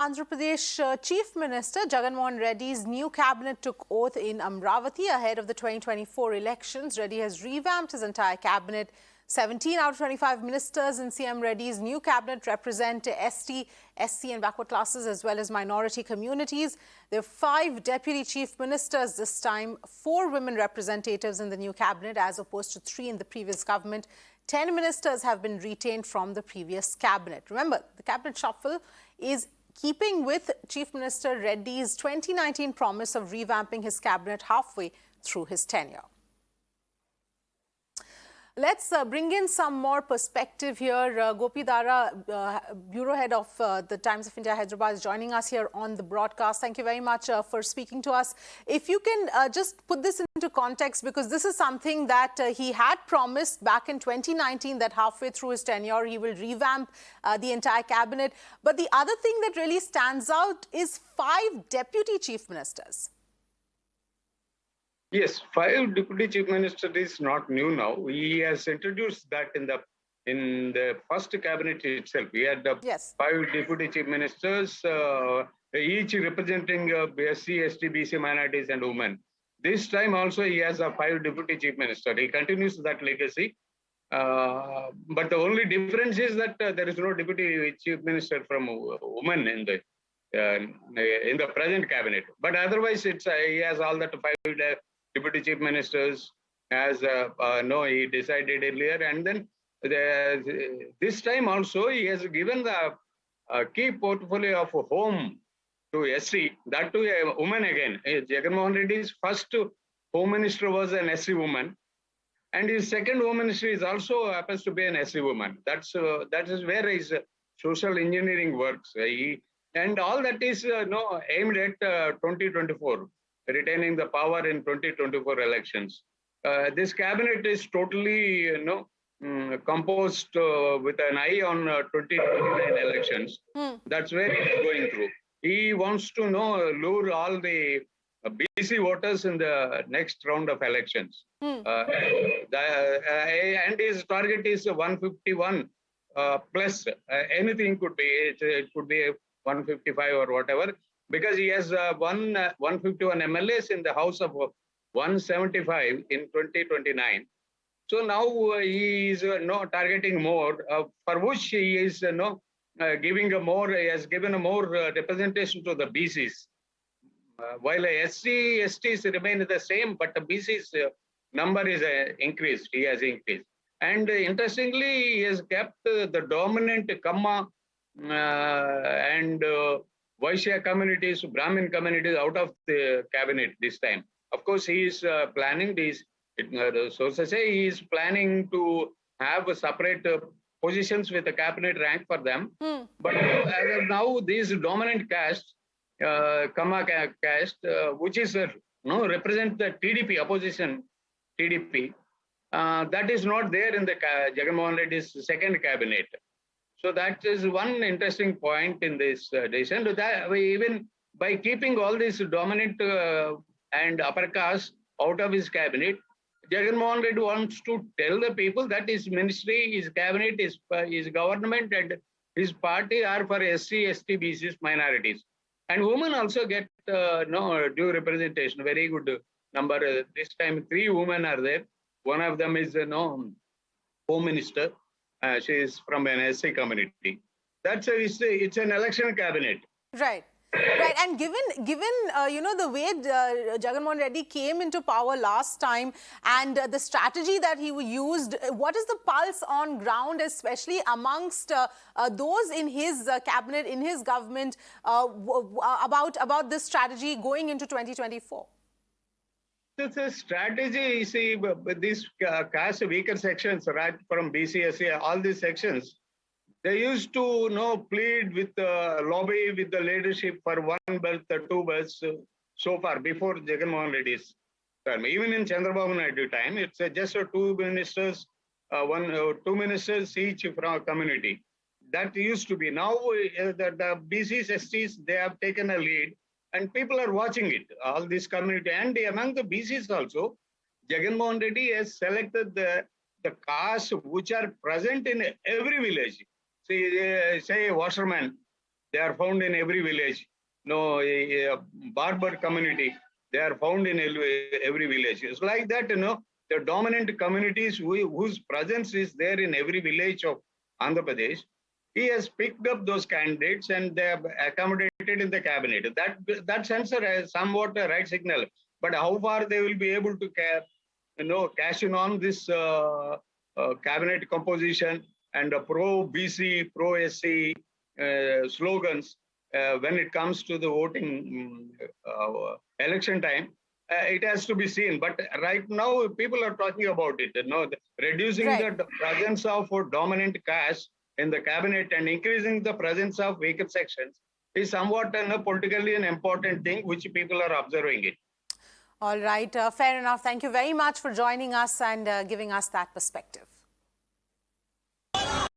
Andhra Pradesh Chief Minister Jagan Reddy's new cabinet took oath in Amaravati ahead of the 2024 elections. Reddy has revamped his entire cabinet. 17 out of 25 ministers in CM Reddy's new cabinet represent ST, SC and backward classes as well as minority communities. There are 5 deputy chief ministers this time, 4 women representatives in the new cabinet as opposed to 3 in the previous government. 10 ministers have been retained from the previous cabinet. Remember, the cabinet shuffle is keeping with Chief Minister Reddy's 2019 promise of revamping his cabinet halfway through his tenure. Let's bring in some more perspective here. Gopidara, Bureau Head of the Times of India, Hyderabad, is joining us here on the broadcast. Thank you very much for speaking to us. If you can just put this into context, because this is something that he had promised back in 2019 that halfway through his tenure, he will revamp the entire cabinet. But the other thing that really stands out is 5 deputy chief ministers. Yes, 5 deputy chief ministers is not new now. He has introduced that in the first cabinet itself. We had 5 deputy chief ministers, each representing SC, ST, BC minorities and women. This time also he has a 5 deputy chief minister. He continues that legacy. But the only difference is that there is no deputy chief minister from women in the present cabinet. But otherwise, he has all that 5 deputy chief ministers, as he decided earlier. And then this time also he has given the key portfolio of home to SC, that to a woman again. Jagan Reddy's first home minister was an SC woman, and his second home minister is also happens to be an SC woman. That is where his social engineering works. And all that is aimed at 2024. Retaining the power in 2024 elections. This cabinet is totally, composed with an eye on 2029 elections. That's where he's going through. He wants to lure all the BC voters in the next round of elections. And his target is 151 plus. Anything could be. It could be 155 or whatever. Because he has 151 MLAs in the House of 175 in 2029. So now he is targeting more, for which he is giving a more. He has given a more representation to the BCs. While SC, STs remain the same, but the BCs number is increased. He has increased. And interestingly, he has kept the dominant Kamma and Vaishya communities, Brahmin communities out of the cabinet this time. Of course, he is planning this. Sources say he is planning to have separate positions with a cabinet rank for them. But as of now, these dominant caste, Kamma caste, which is represent the TDP opposition, TDP, that is not there in the Jagan Reddy's second cabinet. So that is one interesting point in this decision. That even by keeping all these dominant and upper caste out of his cabinet, Jagan Reddy wants to tell the people that his ministry, his cabinet, his government and his party are for SC, ST, BCs, minorities. And women also get due representation, very good number. This time 3 women are there. One of them is Home Minister. She is from an SC community. It's an election cabinet. Right. Right, and given the way Jagan Reddy came into power last time and the strategy that he used, what is the pulse on ground, especially amongst those in his cabinet, in his government, about this strategy going into 2024? It's a strategy, you see, these caste weaker sections, right, from BCSC, all these sections, they used to plead with the lobby, with the leadership for 1 belt, 2 belts so far, before Jagan Reddy's term. Even in Chandrababu Naidu time, it's just 2 ministers, 2 ministers each from a community. That used to be. Now, the BCs, STs, they have taken a lead. And people are watching it, all this community. And among the BCs also, Jagan Reddy has selected the castes which are present in every village. Say washerman, they are found in every village. No, a barber community, they are found in every village. It's like that, the dominant communities whose presence is there in every village of Andhra Pradesh. He has picked up those candidates and they have accommodated in the cabinet. That sends a somewhat a right signal. But how far they will be able to cash in on this cabinet composition and pro BC, pro SC slogans when it comes to the voting election time, it has to be seen. But right now, people are talking about it. Reducing the presence of dominant caste in the cabinet and increasing the presence of weaker sections is somewhat politically an important thing which people are observing it. All right, fair enough. Thank you very much for joining us and giving us that perspective.